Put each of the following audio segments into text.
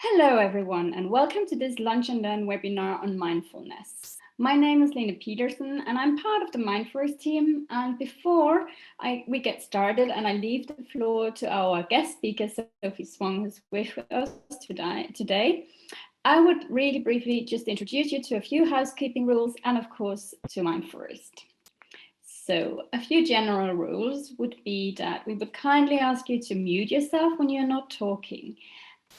Hello everyone and welcome to this Lunch and Learn webinar on mindfulness. My name is Lena Peterson and I'm part of the MindForest team. And before we get started and I leave the floor to our guest speaker, Sophie Zuang, who's with us today, I would really briefly just introduce you to a few housekeeping rules and of course to MindForest. So a few general rules would be that we would kindly ask you to mute yourself when you're not talking.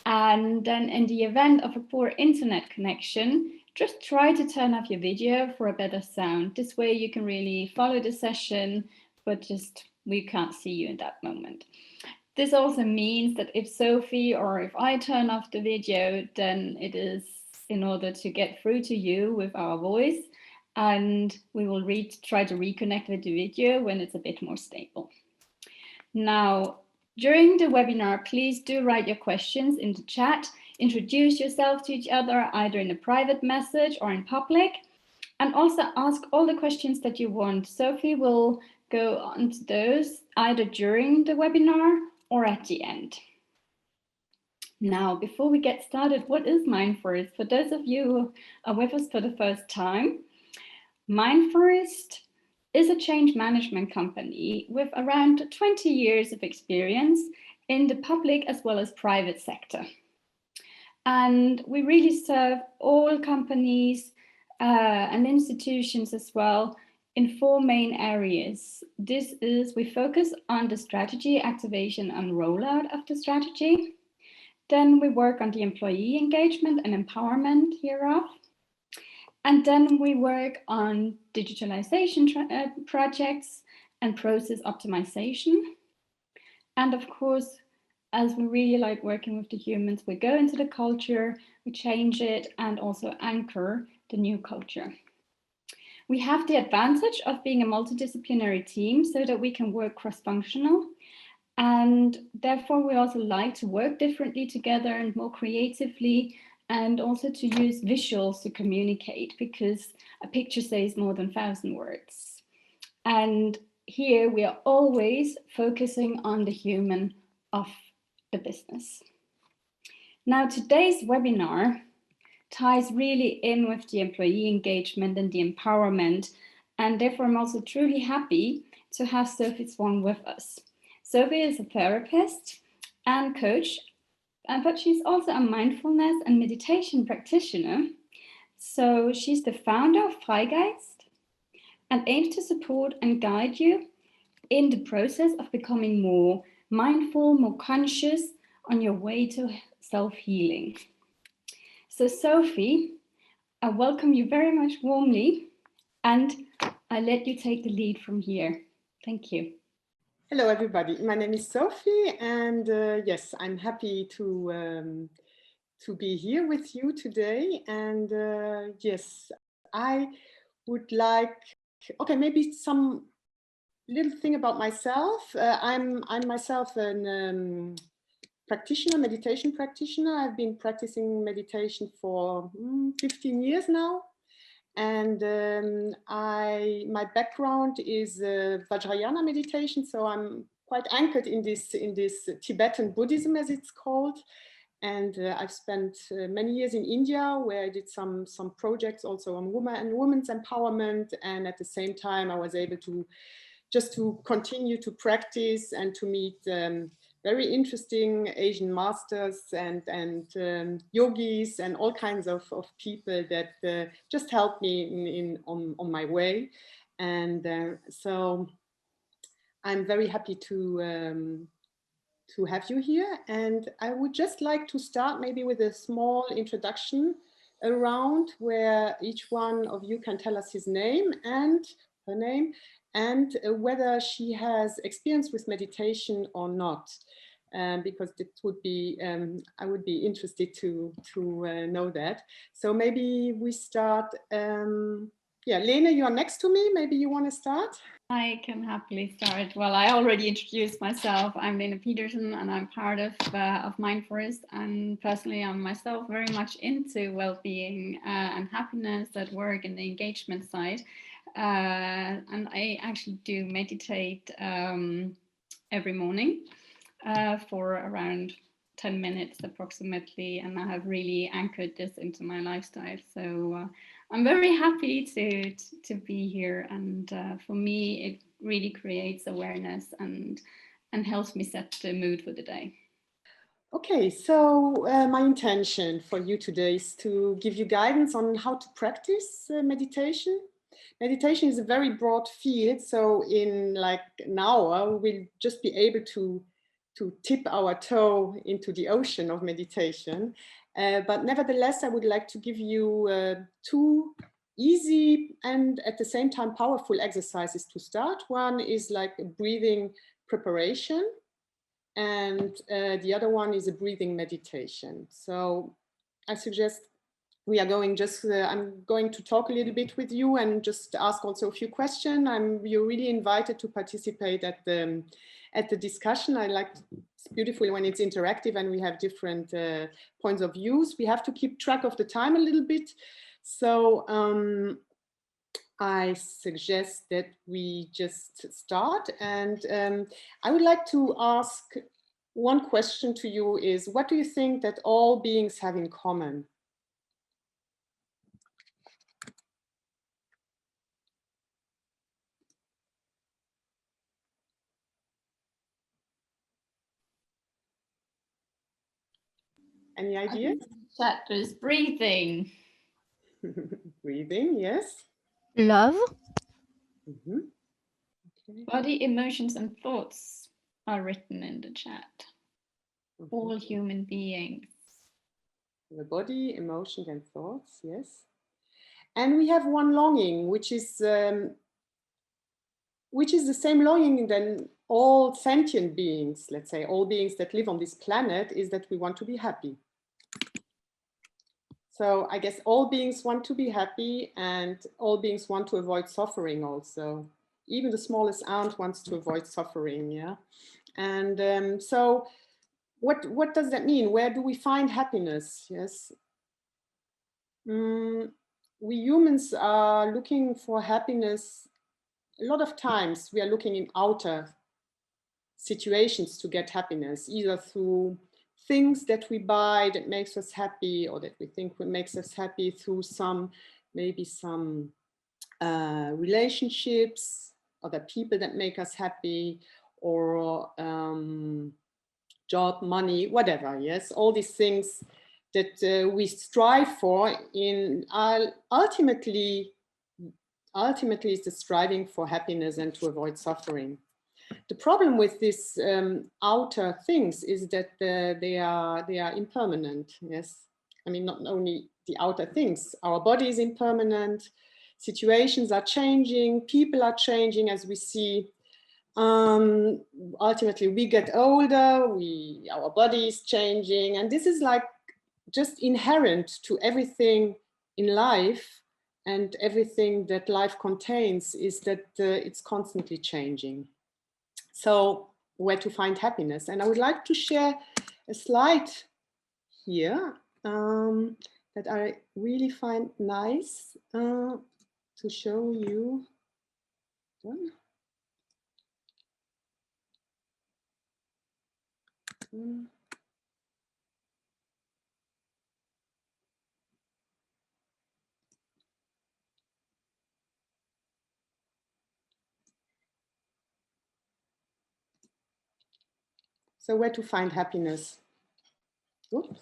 And then in the event of a poor internet connection, just try to turn off your video for a better sound. This way you can really follow the session, but just we can't see you in that moment. This also means that if Sophie or if I turn off the video, then it is in order to get through to you with our voice, and we will try to reconnect with the video when it's a bit more stable. Now, during the webinar, please do write your questions in the chat, introduce yourself to each other either in a private message or in public, and also ask all the questions that you want. Sophie will go on to those either during the webinar or at the end. Now, before we get started, what is MindForest? For those of you who are with us for the first time, MindForest is a change management company with around 20 years of experience in the public as well as private sector. And we really serve all companies and institutions as well in four main areas. We focus on the strategy, activation and rollout of the strategy. Then we work on the employee engagement and empowerment hereof. And then we work on digitalization projects and process optimization. And of course, as we really like working with the humans, we go into the culture, we change it, and also anchor the new culture. We have the advantage of being a multidisciplinary team so that we can work cross-functional. And therefore, we also like to work differently together and more creatively, and also to use visuals to communicate, because a picture says more than 1,000 words. And here we are always focusing on the human of the business. Now, today's webinar ties really in with the employee engagement and the empowerment. And therefore, I'm also truly happy to have Sophie Zuang with us. Sophie is a therapist and coach, but she's also a mindfulness and meditation practitioner. So she's the founder of Freigeist and aims to support and guide you in the process of becoming more mindful, more conscious on your way to self-healing. So Sophie, I welcome you very much warmly, and I let you take the lead from here. Thank you. Hello, everybody. My name is Sophie, and yes, I'm happy to be here with you today. And yes, I would like, okay, maybe some little thing about myself. I'm myself a practitioner, meditation practitioner. I've been practicing meditation for 15 years now. And my background is Vajrayana meditation, so I'm quite anchored in this Tibetan Buddhism, as it's called. And I've spent many years in India, where I did some projects also on women's empowerment. And at the same time, I was able to continue to practice and to meet very interesting Asian masters and yogis and all kinds of people that just helped me on my way. And so I'm very happy to have you here. And I would just like to start maybe with a small introduction around where each one of you can tell us his name and her name, and whether she has experience with meditation or not, because it would be, I would be interested to know that. So maybe we start, yeah, Lena, you're next to me, maybe you want to start? I can happily start. Well, I already introduced myself. I'm Lena Peterson and I'm part of MindForest, and personally I'm myself very much into well-being and happiness at work and the engagement side. And I actually do meditate every morning for around 10 minutes approximately, and I have really anchored this into my lifestyle. So I'm very happy to be here, and for me it really creates awareness and helps me set the mood for the day. Okay, so my intention for you today is to give you guidance on how to practice meditation. Meditation is a very broad field, so in like an hour we'll just be able to tip our toe into the ocean of meditation. But nevertheless, I would like to give you two easy and at the same time powerful exercises to start. One is like a breathing preparation, and the other one is a breathing meditation. So I suggest we are going just, I'm going to talk a little bit with you and just ask also a few questions. You're really invited to participate at the discussion. It's beautiful when it's interactive and we have different points of views. We have to keep track of the time a little bit. So I suggest that we just start, and I would like to ask one question to you is, what do you think that all beings have in common? Any ideas? Chat is breathing. Breathing, yes. Love. Okay. Body, emotions, and thoughts are written in the chat. All human beings. The body, emotions, and thoughts, yes. And we have one longing, which is the same longing than all sentient beings, let's say, all beings that live on this planet, is that we want to be happy. So I guess all beings want to be happy, and all beings want to avoid suffering also. Even the smallest ant wants to avoid suffering, yeah? And so what does that mean? Where do we find happiness? Yes. We humans are looking for happiness. A lot of times we are looking in outer situations to get happiness, either through things that we buy that makes us happy, or that we think makes us happy, through maybe some relationships, other people that make us happy, or job, money, whatever. Yes, all these things that we strive for in ultimately is the striving for happiness and to avoid suffering. The problem with these outer things is that they are impermanent. Yes, I mean, not only the outer things, our body is impermanent, situations are changing, people are changing, as we see. Ultimately, we get older, our body is changing, and this is like just inherent to everything in life, and everything that life contains is that it's constantly changing. So where to find happiness? And I would like to share a slide here that I really find nice to show you. So where to find happiness? Oops.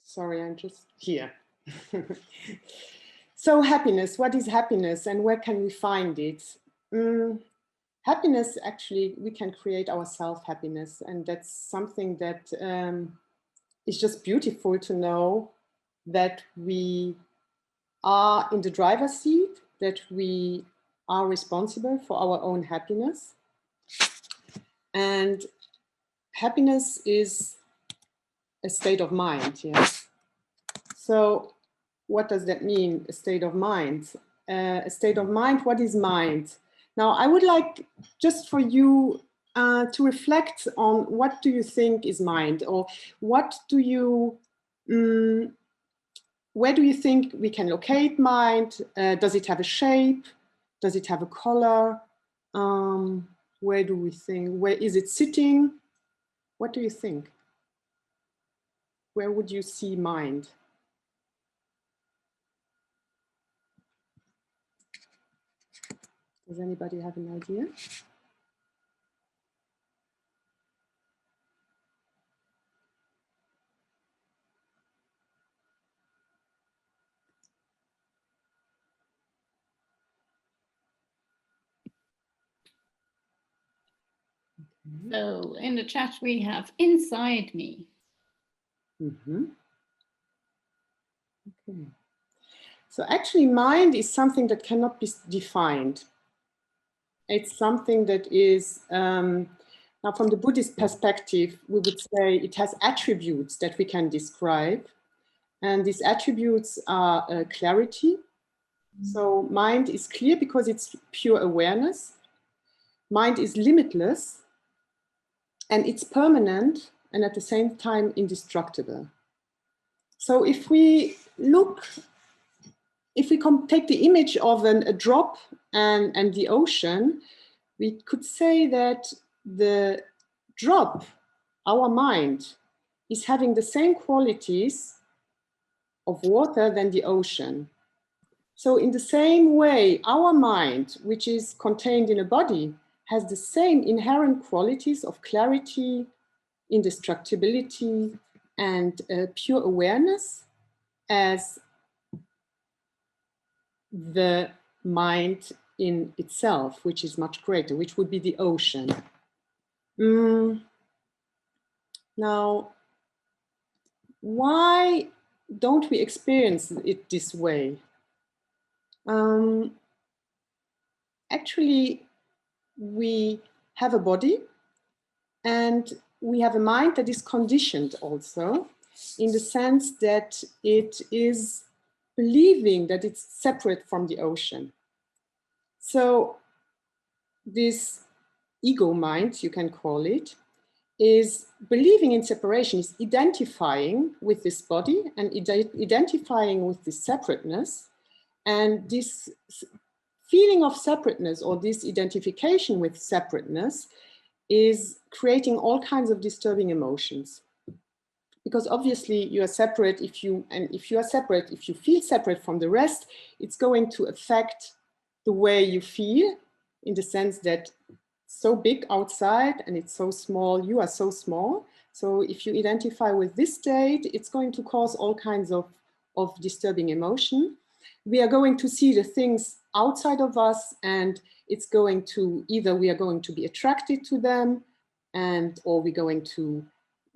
Sorry, I'm just here. So happiness, what is happiness and where can we find it? Happiness, actually, we can create ourselves happiness, and that's something that is just beautiful to know, that we are in the driver's seat, that we are responsible for our own happiness. And happiness is a state of mind, yes. So what does that mean, a state of mind? A state of mind, what is mind? Now, I would like just for you to reflect on, what do you think is mind, or what do you where do you think we can locate mind? Does it have a shape? Does it have a color? Where do we think? Where is it sitting? What do you think? Where would you see mind? Does anybody have an idea? So in the chat we have inside me. Mm-hmm. Okay. So actually mind is something that cannot be defined. It's something that is, now from the Buddhist perspective, we would say it has attributes that we can describe. And these attributes are clarity. So mind is clear because it's pure awareness. Mind is limitless, and it's permanent and at the same time indestructible. So if we look, if we take the image of a drop and the ocean, we could say that the drop, our mind, is having the same qualities of water than the ocean. So in the same way, our mind, which is contained in a body, has the same inherent qualities of clarity, indestructibility, and pure awareness as the mind in itself, which is much greater, which would be the ocean. Now, why don't we experience it this way? Actually, we have a body and we have a mind that is conditioned also, in the sense that it is believing that it's separate from the ocean. So this ego mind, you can call it, is believing in separation, is identifying with this body and identifying with this separateness. And this feeling of separateness, or this identification with separateness, is creating all kinds of disturbing emotions. Because obviously you are separate, if you feel separate from the rest, it's going to affect the way you feel, in the sense that so big outside and it's so small, you are so small. So if you identify with this state, it's going to cause all kinds of disturbing emotion. We are going to see the things outside of us, and it's going to, either we are going to be attracted to them, or we're going to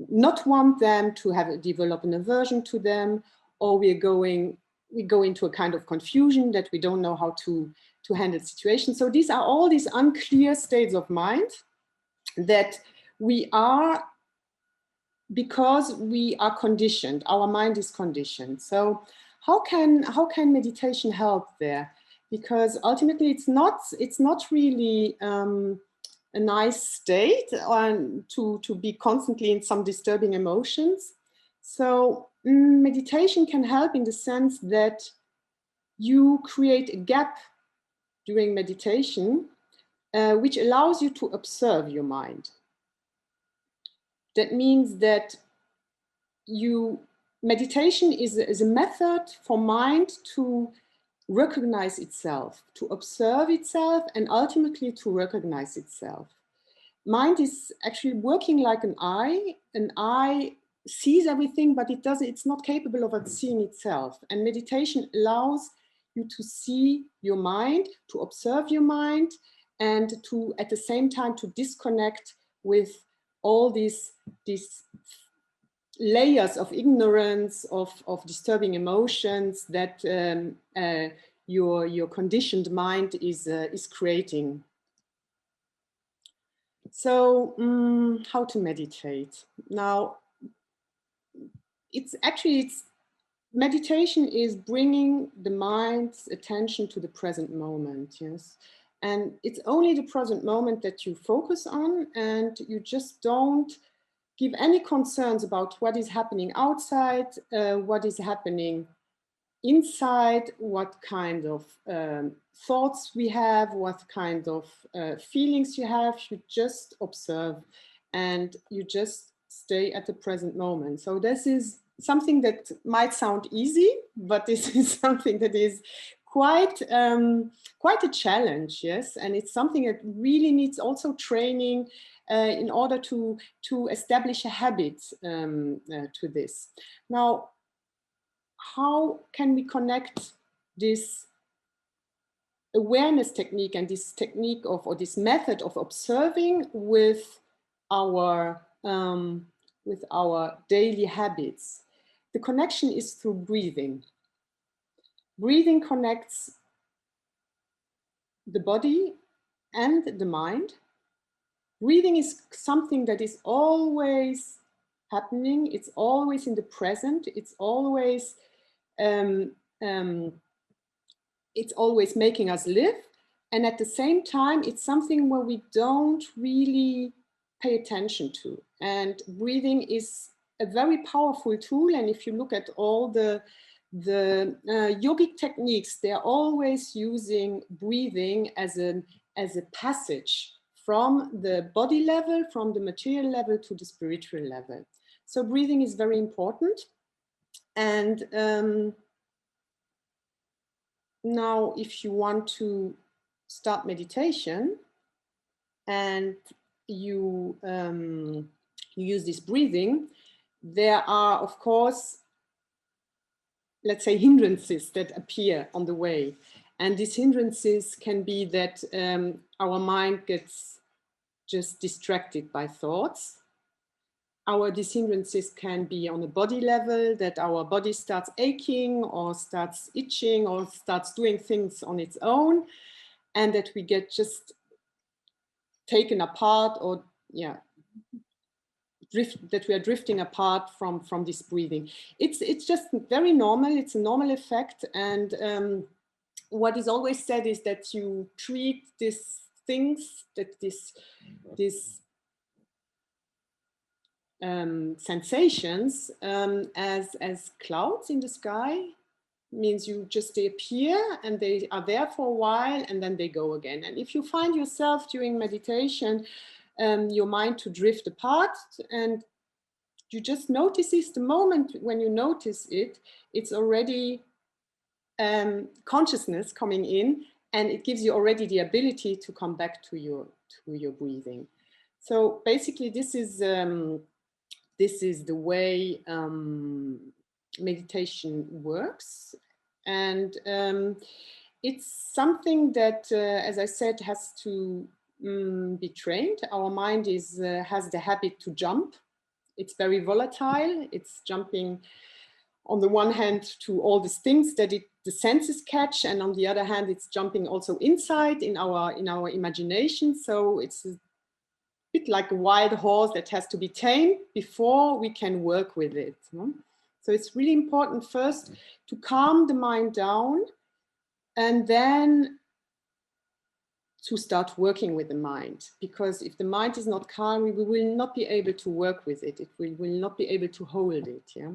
not want them, to develop an aversion to them, or we go into a kind of confusion that we don't know how to handle situations. So these are all these unclear states of mind that we are, because we are conditioned, our mind is conditioned. So how can meditation help there? Because ultimately it's not really a nice state to be constantly in some disturbing emotions. So meditation can help in the sense that you create a gap during meditation, which allows you to observe your mind. That means that meditation is a method for mind to recognize itself, to observe itself, and ultimately to recognize itself. Mind is actually working like an eye. An eye sees everything, but it's not capable of seeing itself. And meditation allows you to see your mind, to observe your mind, and to, at the same time, to disconnect with all these layers of ignorance, of disturbing emotions that your conditioned mind is creating. So how to meditate? Now, meditation is bringing the mind's attention to the present moment, yes? And it's only the present moment that you focus on, and you just don't give any concerns about what is happening outside, what is happening insight, what kind of thoughts we have, what kind of feelings you have. You just observe and you just stay at the present moment. So this is something that might sound easy, but this is something that is quite quite a challenge, yes, and it's something that really needs also training in order to establish a habit to this. Now, how can we connect this awareness technique and this technique of, or this method of observing with our daily habits? The connection is through breathing. Breathing connects the body and the mind. Breathing is something that is always happening. It's always in the present. It's always making us live. And at the same time, it's something where we don't really pay attention to. And breathing is a very powerful tool. And if you look at all the yogic techniques, they're always using breathing as a passage from the body level, from the material level to the spiritual level. So breathing is very important. And now, if you want to start meditation and you use this breathing, there are, of course, let's say, hindrances that appear on the way. And these hindrances can be that our mind gets just distracted by thoughts. These hindrances can be on a body level, that our body starts aching or starts itching or starts doing things on its own, and that we get just taken apart, or that we are drifting apart from this breathing. It's just very normal. It's a normal effect. And what is always said is that you treat these things, that this sensations as clouds in the sky. Means you just, they appear and they are there for a while and then they go again. And if you find yourself during meditation, your mind to drift apart, and you just notice this, the moment when you notice it, it's already consciousness coming in, and it gives you already the ability to come back to your breathing. So basically, this is the way meditation works. And it's something that, as I said, has to be trained. Our mind has the habit to jump. It's very volatile. It's jumping on the one hand to all these things that the senses catch, and on the other hand, it's jumping also inside in our imagination. So it's a bit like a wild horse that has to be tamed before we can work with it. So it's really important first to calm the mind down, and then to start working with the mind. Because if the mind is not calm, we will not be able to work with it. We will not be able to hold it. Yeah.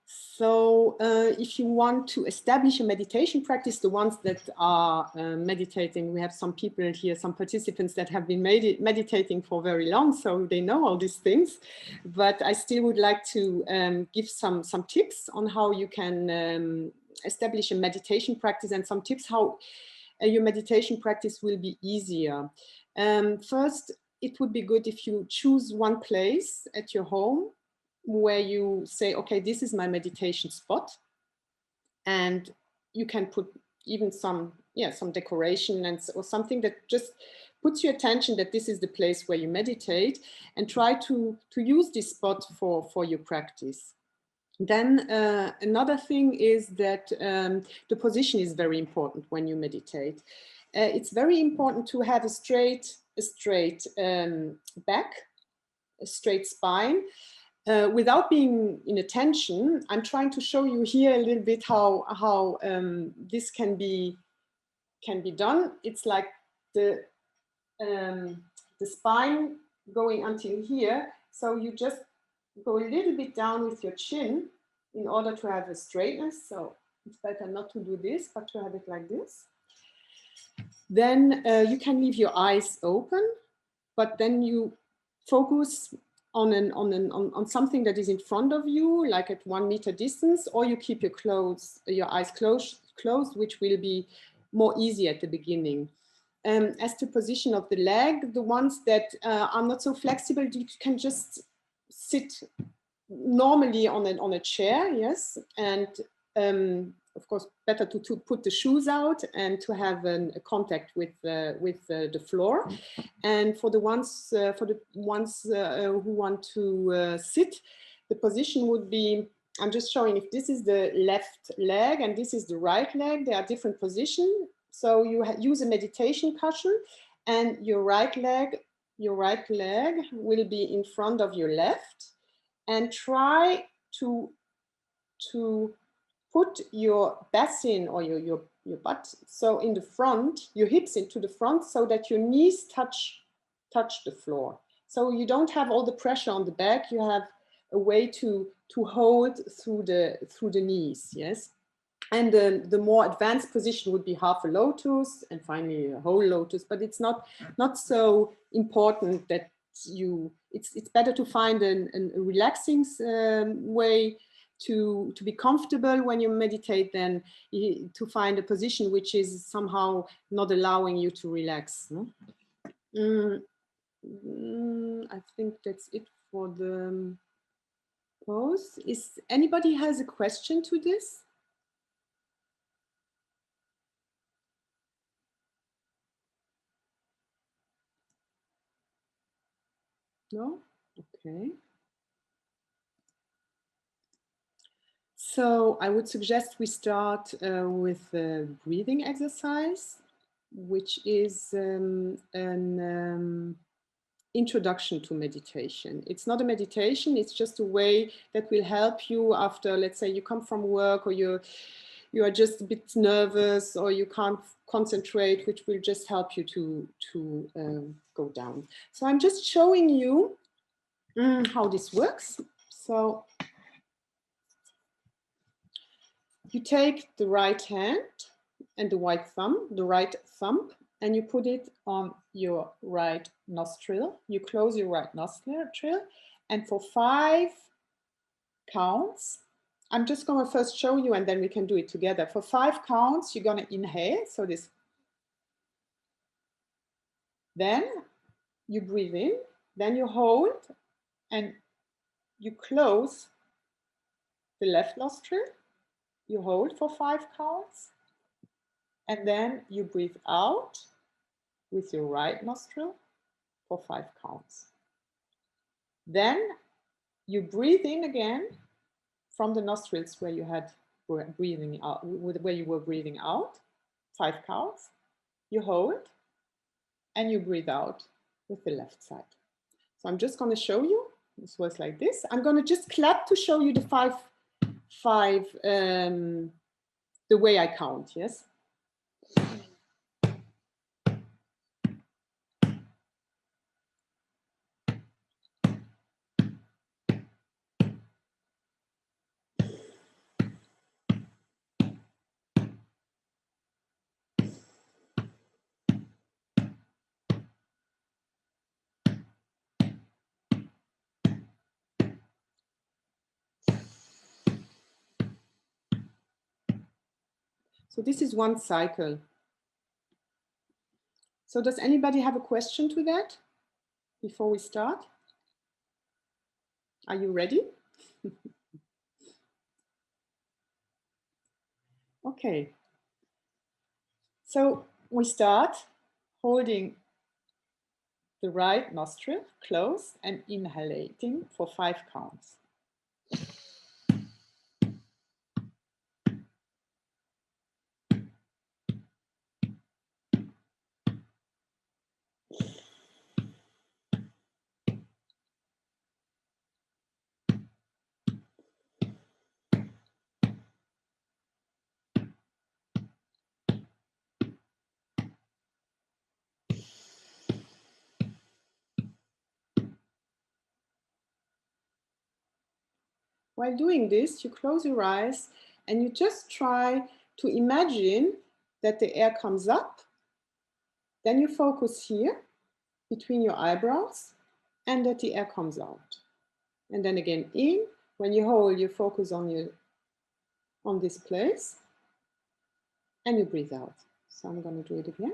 So if you want to establish a meditation practice, the ones that are meditating, we have some people here, some participants that have been meditating for very long, so they know all these things. But I still would like to give some tips on how you can establish a meditation practice, and some tips how your meditation practice will be easier. First, it would be good if you choose one place at your home where you say, okay, this is my meditation spot. And you can put even some decoration or something that just puts your attention that this is the place where you meditate, and try to use this spot for your practice. Then another thing is that the position is very important when you meditate. It's very important to have a straight back, a straight spine. Without being in a tension, I'm trying to show you here a little bit how this can be done. It's like the spine going until here. So you just go a little bit down with your chin in order to have a straightness. So it's better not to do this, but to have it like this. Then you can leave your eyes open, but then you focus on something that is in front of you, like at 1 meter distance, or you keep your eyes closed, which will be more easy at the beginning. As to position of the leg, the ones that are not so flexible, you can just sit normally on a chair, yes, and of course better to put the shoes out and to have a contact with the floor. And for the ones who want to sit, the position would be, I'm just showing if this is the left leg and this is the right leg, they are different positions. So you use a meditation cushion, and your right leg will be in front of your left, and try to put your basin or your butt so in the front, your hips into the front, so that your knees touch the floor. So you don't have all the pressure on the back. You have a way to hold through the knees. Yes. And the more advanced position would be half a lotus and finally a whole lotus, but it's not so important that it's better to find a relaxing way to be comfortable when you meditate than to find a position which is somehow not allowing you to relax. I think that's it for the pose. Is anybody has a question to this? No? Okay. So I would suggest we start with a breathing exercise, which is an introduction to meditation. It's not a meditation, it's just a way that will help you after, let's say you come from work, or you are just a bit nervous, or you can't concentrate, which will just help you to go down. So I'm just showing you how this works. So you take the right hand and the right thumb, and you put it on your right nostril. You close your right nostril, and for 5 counts, I'm just going to first show you and then we can do it together. For 5 counts, you're going to inhale. So this. Then you breathe in, then you hold, and you close the left nostril. You hold for 5 counts, and then you breathe out with your right nostril for 5 counts. Then you breathe in again from the nostrils where you were breathing out, 5 counts. You hold, and you breathe out with the left side. So I'm just going to show you. This works like this. I'm going to just clap to show you the five the way I count. Yes. So this is one cycle. So does anybody have a question to that before we start? Are you ready? Okay. So we start holding the right nostril closed and inhalating for 5 counts. while doing this, you close your eyes and you just try to imagine that the air comes up. Then you focus here between your eyebrows and that the air comes out. And then again in. When you hold, you focus on this place and you breathe out. So I'm going to do it again.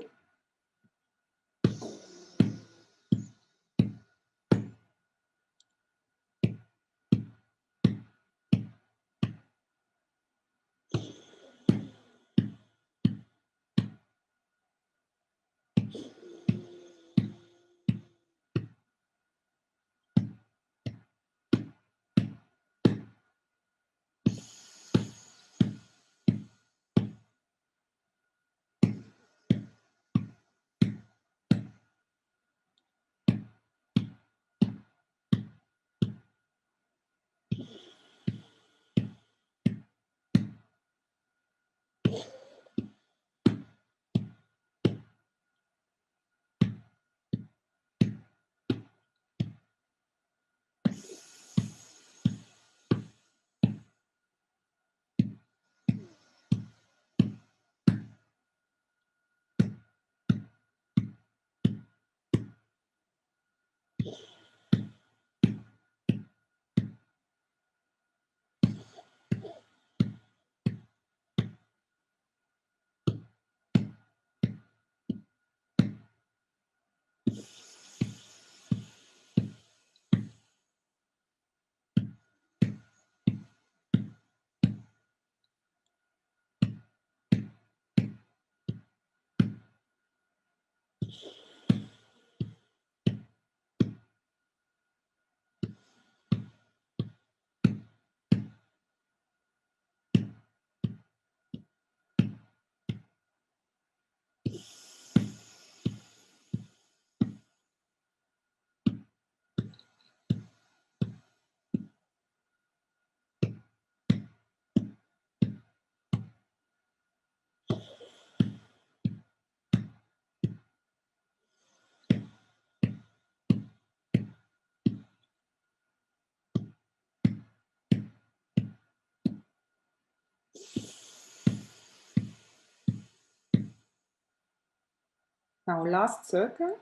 Now, last circle.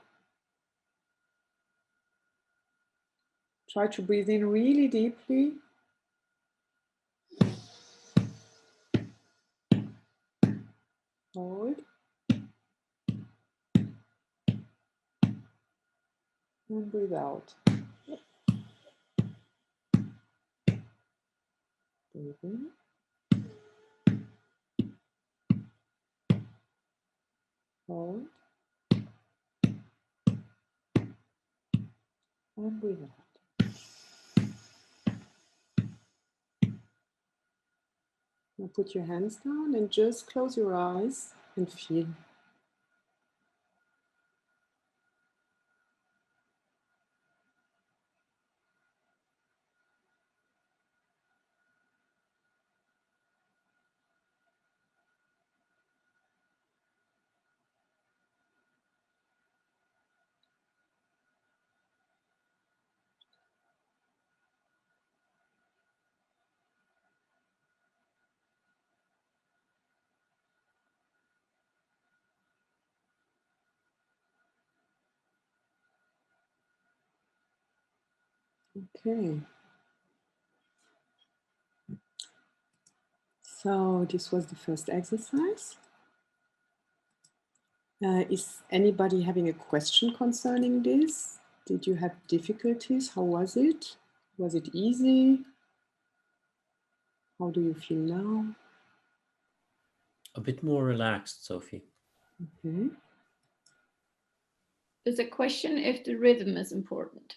Try to breathe in really deeply. Hold. And breathe out. Breathe in. Hold. And breathe out. Now put your hands down and just close your eyes and feel. Okay. So this was the first exercise. Is anybody having a question concerning this? Did you have difficulties? How was it? Was it easy? How do you feel now? A bit more relaxed, Sophie. Okay. There's a question if the rhythm is important.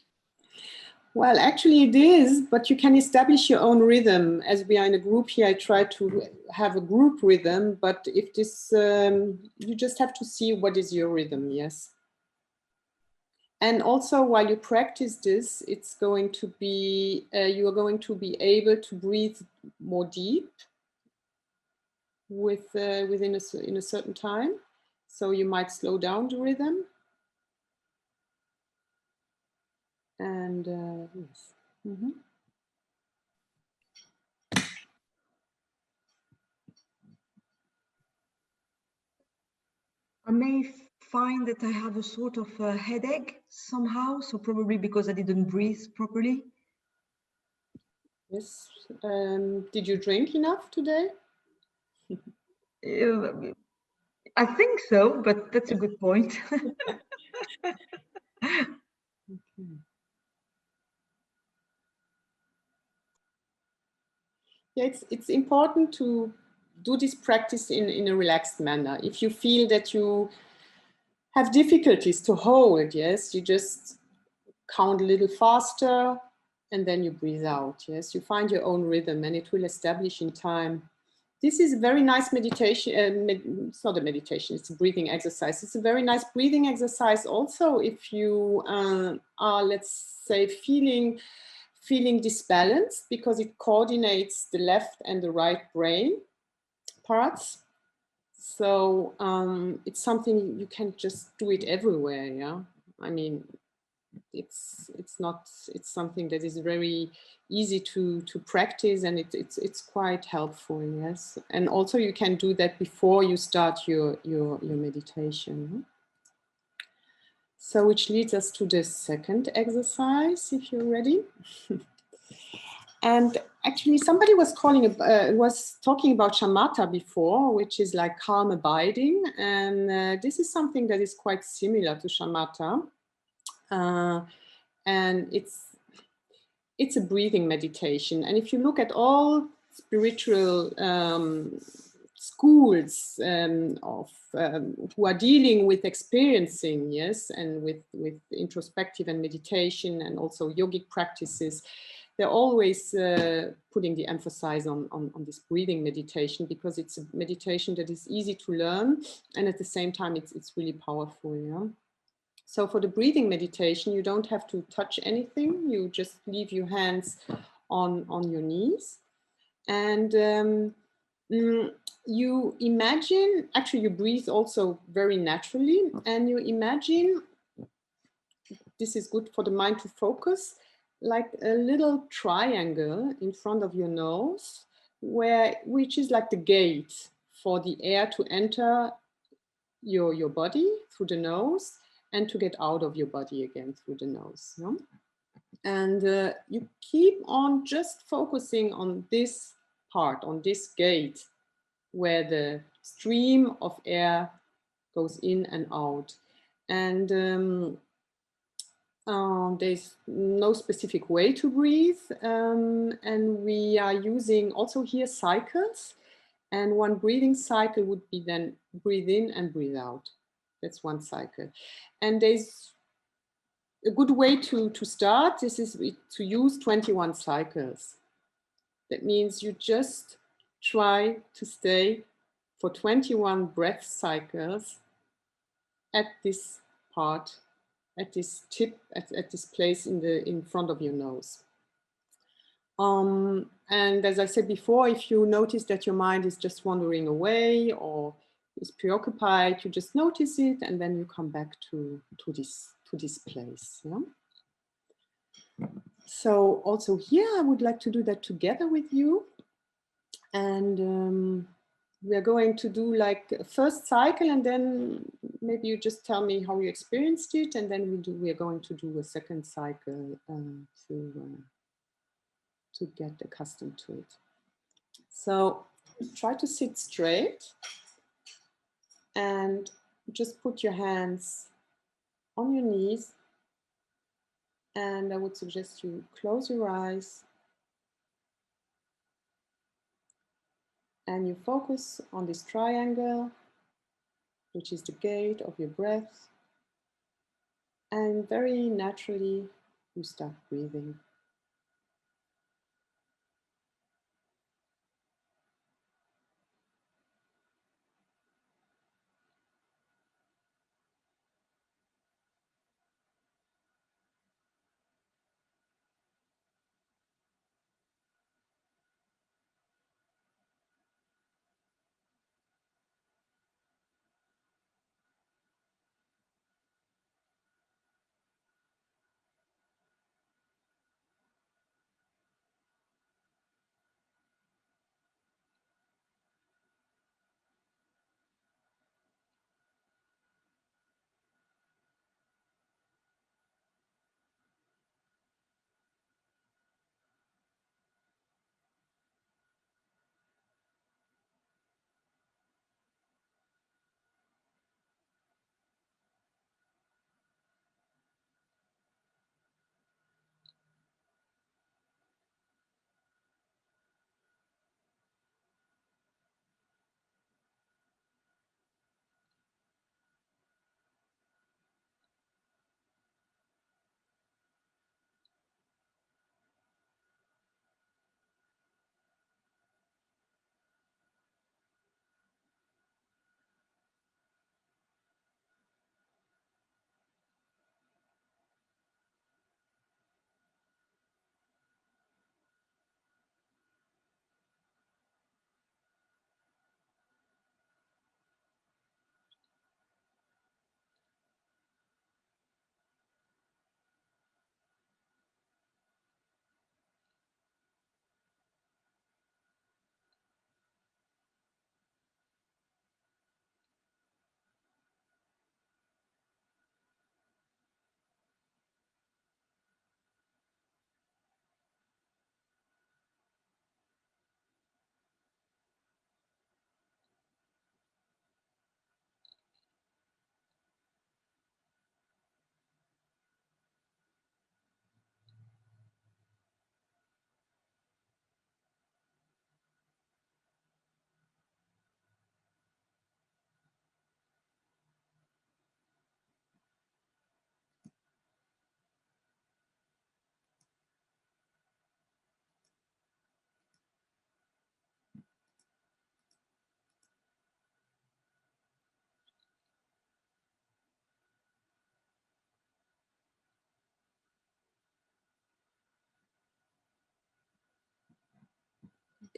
Well, actually it is, but you can establish your own rhythm. As we are in a group here, I try to have a group rhythm, but if this, you just have to see what is your rhythm, yes. And also while you practice this, it's going to be, you are going to be able to breathe more deep within in a certain time. So you might slow down the rhythm. And yes. Mm-hmm. I may find that I have a sort of a headache somehow, so probably because I didn't breathe properly. Yes. Did you drink enough today? I think so, but that's a good point. Okay. Yeah, it's important to do this practice in a relaxed manner. If you feel that you have difficulties to hold, yes, you just count a little faster and then you breathe out. Yes, you find your own rhythm and it will establish in time. This is a very nice meditation. It's not a meditation, it's a breathing exercise. It's a very nice breathing exercise also if you are, let's say, feeling disbalanced, because it coordinates the left and the right brain parts. So it's something you can just do it everywhere. Yeah, I mean, it's something that is very easy to practice, and it's quite helpful. Yes, and also you can do that before you start your meditation. So which leads us to the second exercise, if you're ready. And actually, somebody was talking about shamatha before, which is like calm abiding, and this is something that is quite similar to shamatha, and it's a breathing meditation. And if you look at all spiritual schools who are dealing with experiencing, yes, and with introspective and meditation and also yogic practices, they're always putting the emphasis on this breathing meditation, because it's a meditation that is easy to learn, and at the same time it's really powerful. Yeah. So for the breathing meditation, you don't have to touch anything. You just leave your hands on your knees, and you imagine, actually you breathe also very naturally, and you imagine, this is good for the mind to focus, like a little triangle in front of your nose, which is like the gate for the air to enter your body through the nose and to get out of your body again through the nose. Yeah? And you keep on just focusing on this part, on this gate, where the stream of air goes in and out. And there's no specific way to breathe. And we are using also here cycles. And one breathing cycle would be then breathe in and breathe out. That's one cycle. And there's a good way to start. This is to use 21 cycles. That means you just try to stay for 21 breath cycles at this part, at this tip, at this place in front of your nose. And as I said before, if you notice that your mind is just wandering away or is preoccupied, you just notice it, and then you come back to this place. Yeah? So also here, I would like to do that together with you. And we are going to do like a first cycle, and then maybe you just tell me how you experienced it, and then we are going to do a second cycle to get accustomed to it. So try to sit straight and just put your hands on your knees, and I would suggest you close your eyes and you focus on this triangle, which is the gate of your breath, and very naturally you start breathing.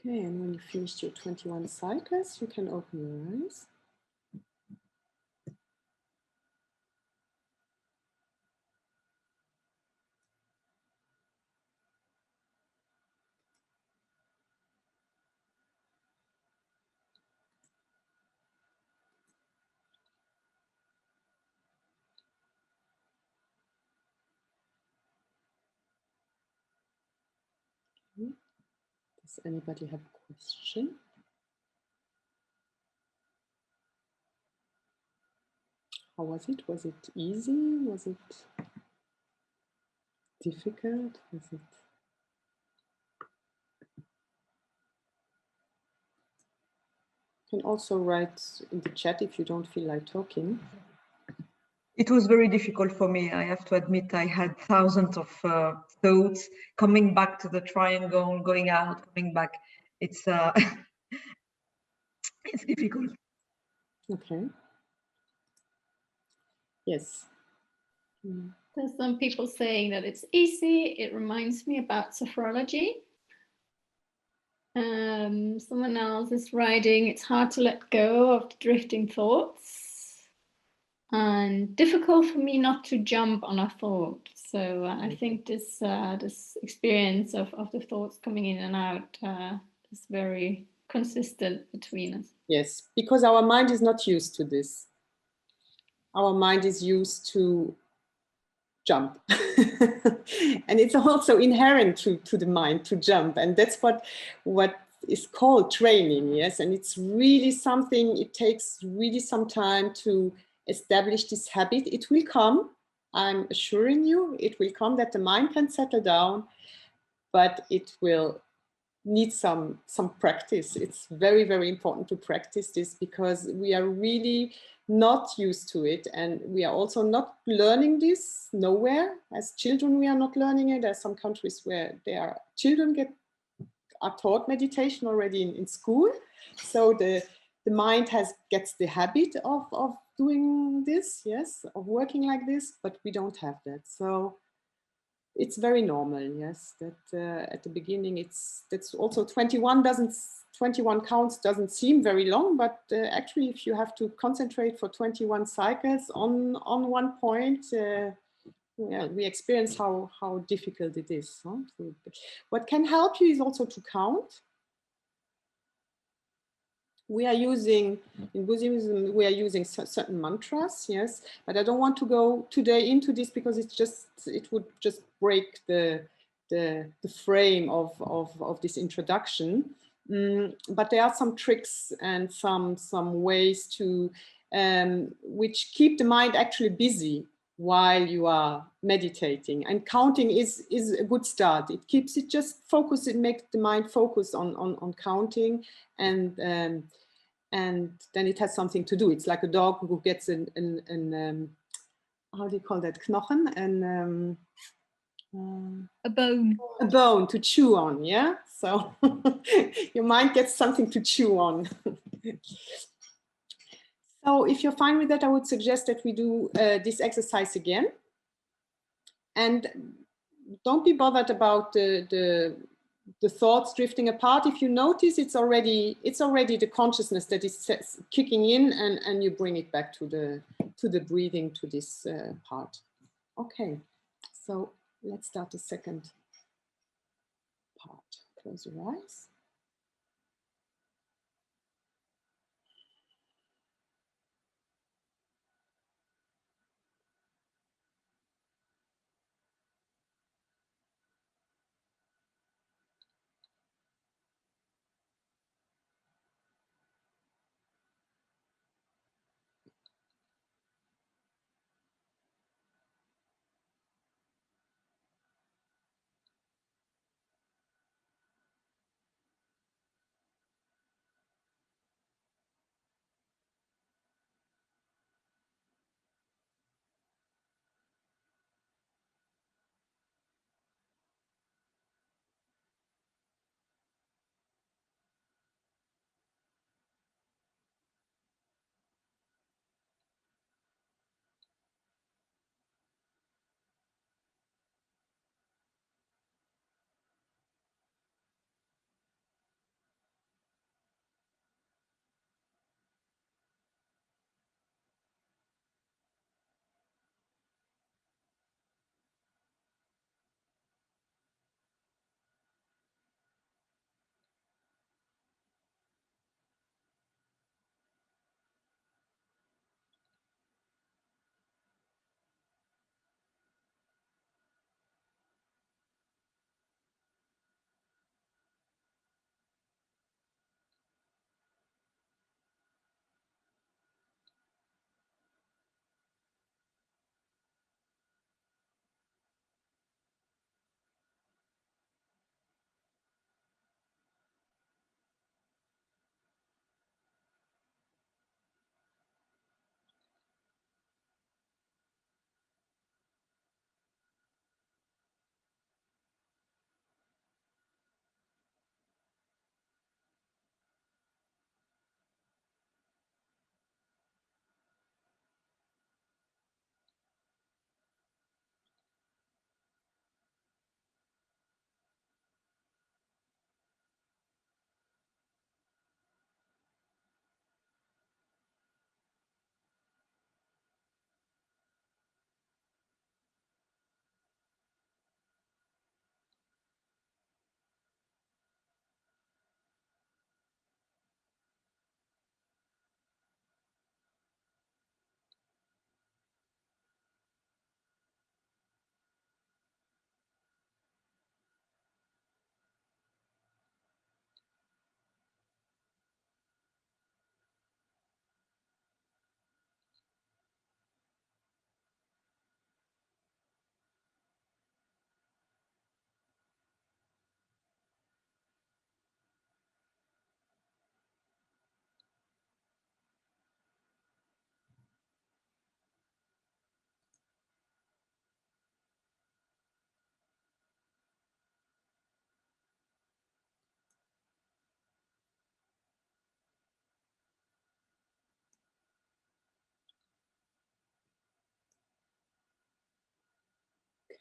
Okay, and when you finished your 21 cycles, you can open your eyes. Does anybody have a question? How was it? Was it easy? Was it difficult? Was it? You can also write in the chat if you don't feel like talking. It was very difficult for me. I have to admit, I had thousands of thoughts coming back to the triangle, going out, coming back. It's it's difficult. Okay. Yes. There's some people saying that it's easy. It reminds me about sophrology. Someone else is writing, it's hard to let go of the drifting thoughts and difficult for me not to jump on a thought. So I think this experience of the thoughts coming in and out is very consistent between us. Yes, because our mind is not used to this. Our mind is used to jump. And it's also inherent to the mind to jump. And that's what is called training, yes? And it's really something, it takes really some time to establish this habit. It will come, I'm assuring you, it will come that the mind can settle down, but it will need some practice. It's very, very important to practice this because we are really not used to it, and we are also not learning this nowhere. As children, we are not learning it. There are some countries where children are taught meditation already in school, so the mind gets the habit of doing this, yes, of working like this, but we don't have that. So it's very normal, yes, that at the beginning that's also 21 counts doesn't seem very long, but actually if you have to concentrate for 21 cycles on one point, yeah, we experience how difficult it is. Huh? So what can help you is also to count. We are using, in Buddhism, we are using certain mantras, yes, but I don't want to go today into this because it would just break the frame of this introduction. But there are some tricks and some ways to, which keep the mind actually busy while you are meditating, and counting is a good start. It keeps it just focused, it makes the mind focus on counting, and then it has something to do. It's like a dog who gets an how do you call that, knochen, and A bone. a bone to chew on, yeah? So your mind gets something to chew on. So if you're fine with that, I would suggest that we do this exercise again. And don't be bothered about the thoughts drifting apart. If you notice, it's already the consciousness that is kicking in, and you bring it back to the breathing, to this part. Okay, so let's start the second part. Close your eyes.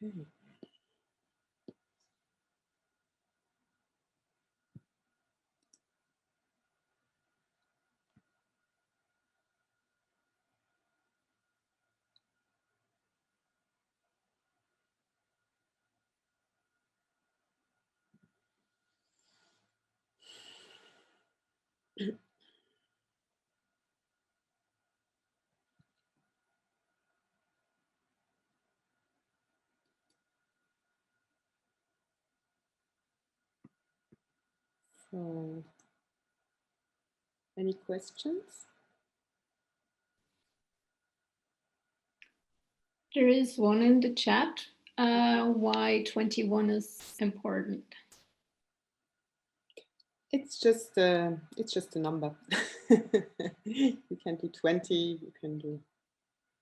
Okay. So, any questions? There is one in the chat. Why 21 is important? It's just a number. You can do 20, you can do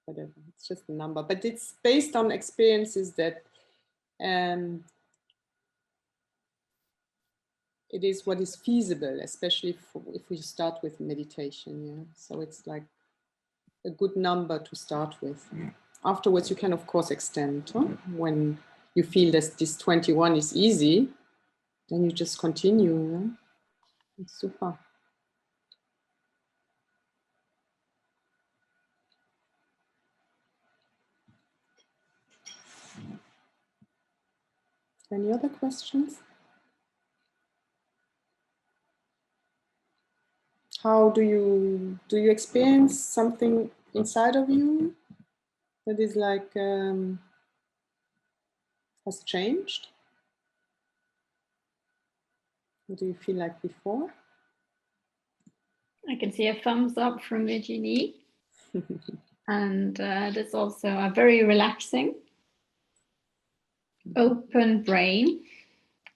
whatever. It's just a number, but it's based on experiences that it is what is feasible, especially if we start with meditation. Yeah, so it's like a good number to start with. Afterwards, you can of course extend. When you feel that this 21 is easy, then you just continue. Yeah? It's super. Any other questions? How do you experience something inside of you that is like has changed? What do you feel like before? I can see a thumbs up from Virginie. And that's also a very relaxing, open brain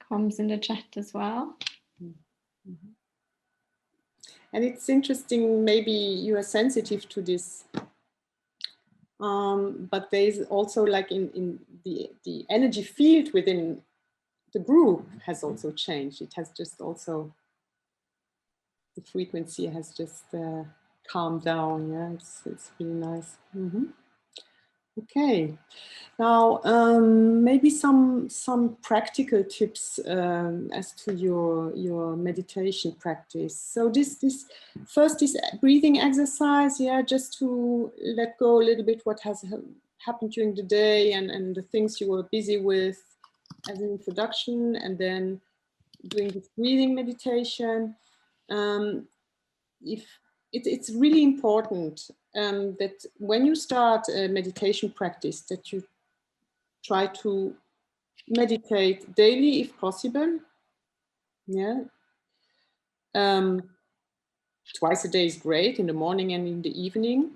comes in the chat as well. Mm-hmm. And it's interesting, maybe you are sensitive to this, but there is also like in the energy field within the group has also changed. It has just also, the frequency has just calmed down. Yeah, it's really nice. Mm-hmm. Okay, now maybe some practical tips as to your meditation practice. So this first is breathing exercise. Yeah, just to let go a little bit what has happened during the day and the things you were busy with as an introduction, and then doing this breathing meditation. If it's really important that when you start a meditation practice, that you try to meditate daily if possible. Yeah. Twice a day is great, in the morning and in the evening.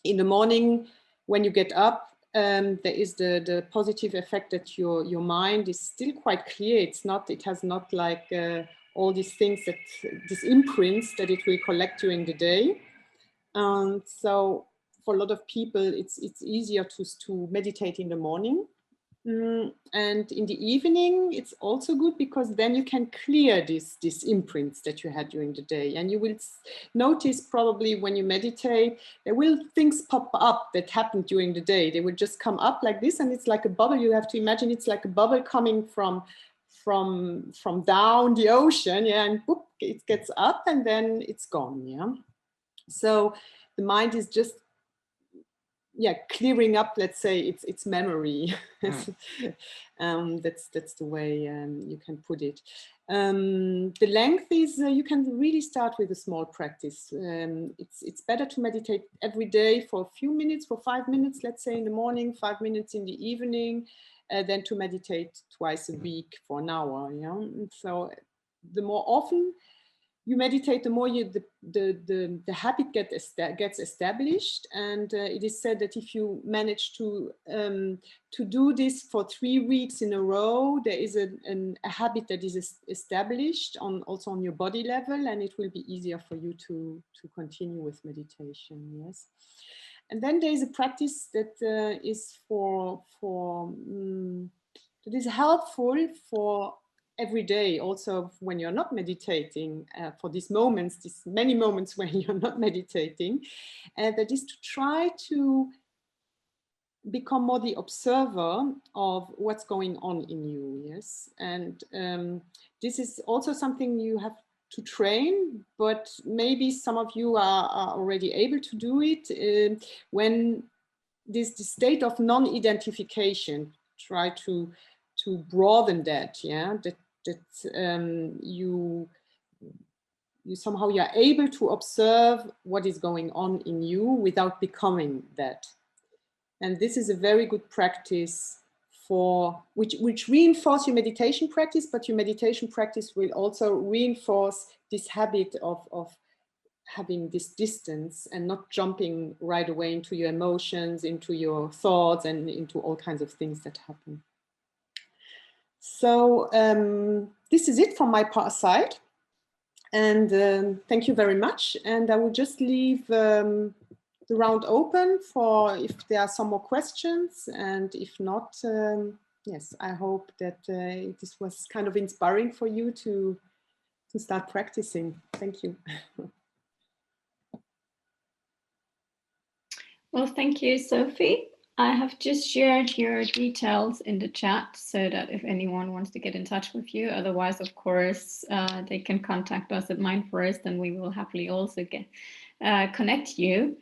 In the morning, when you get up, there is the positive effect that your mind is still quite clear. It has not like all these things, that these imprints that it will collect during the day. So for a lot of people, it's easier to meditate in the morning. And in the evening, it's also good because then you can clear these imprints that you had during the day. And you will notice probably when you meditate, there will things pop up that happened during the day. They will just come up like this, and it's like a bubble. You have to imagine it's like a bubble coming from down the ocean, yeah, and boop, it gets up and then it's gone, yeah. So the mind is just, yeah, clearing up, let's say, its memory. That's the way you can put it. The length is you can really start with a small practice. It's better to meditate every day for a few minutes, for 5 minutes, let's say in the morning, 5 minutes in the evening, than to meditate twice a week for an hour. Yeah, so the more often you meditate, the more the habit gets established. And it is said that if you manage to do this for 3 weeks in a row, there is a habit that is established also on your body level, and it will be easier for you to continue with meditation. Yes. And then there is a practice that is that is helpful for every day, also when you're not meditating, for these moments, these many moments when you're not meditating, that is to try to become more the observer of what's going on in you. Yes, and this is also something you have to train, but maybe some of you are already able to do it. When this state of non-identification, try to broaden that. Yeah, that you somehow you're able to observe what is going on in you without becoming that. And this is a very good practice for which reinforce your meditation practice, but your meditation practice will also reinforce this habit of having this distance and not jumping right away into your emotions, into your thoughts, and into all kinds of things that happen. So this is it from my side. And thank you very much. And I will just leave the round open for if there are some more questions. And if not, yes, I hope that this was kind of inspiring for you to start practicing. Thank you. Well, thank you, Sophie. I have just shared your details in the chat so that if anyone wants to get in touch with you, otherwise, of course, they can contact us at MindForest and we will happily also connect you.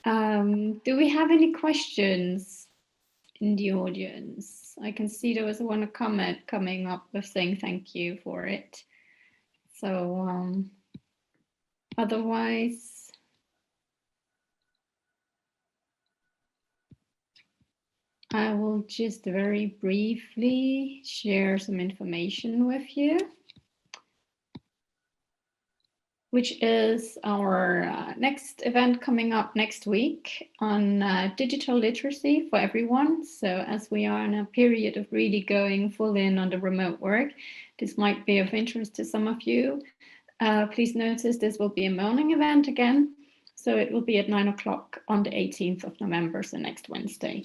Do we have any questions in the audience? I can see there was one comment coming up with saying thank you for it. So otherwise, I will just very briefly share some information with you, which is our next event coming up next week on digital literacy for everyone. So as we are in a period of really going full in on the remote work, this might be of interest to some of you. Please notice this will be a morning event again. So it will be at 9 o'clock on the 18th of November, so next Wednesday.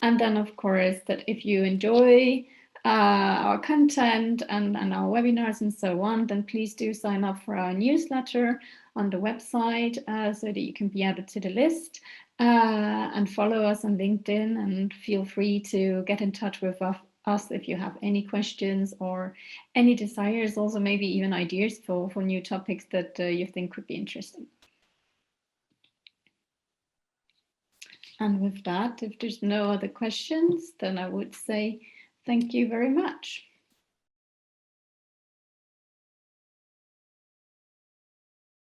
And then, of course, that if you enjoy our content and our webinars and so on, then please do sign up for our newsletter on the website so that you can be added to the list and follow us on LinkedIn, and feel free to get in touch with us if you have any questions or any desires, also maybe even ideas for new topics that you think could be interesting. And with that, if there's no other questions, then I would say thank you very much.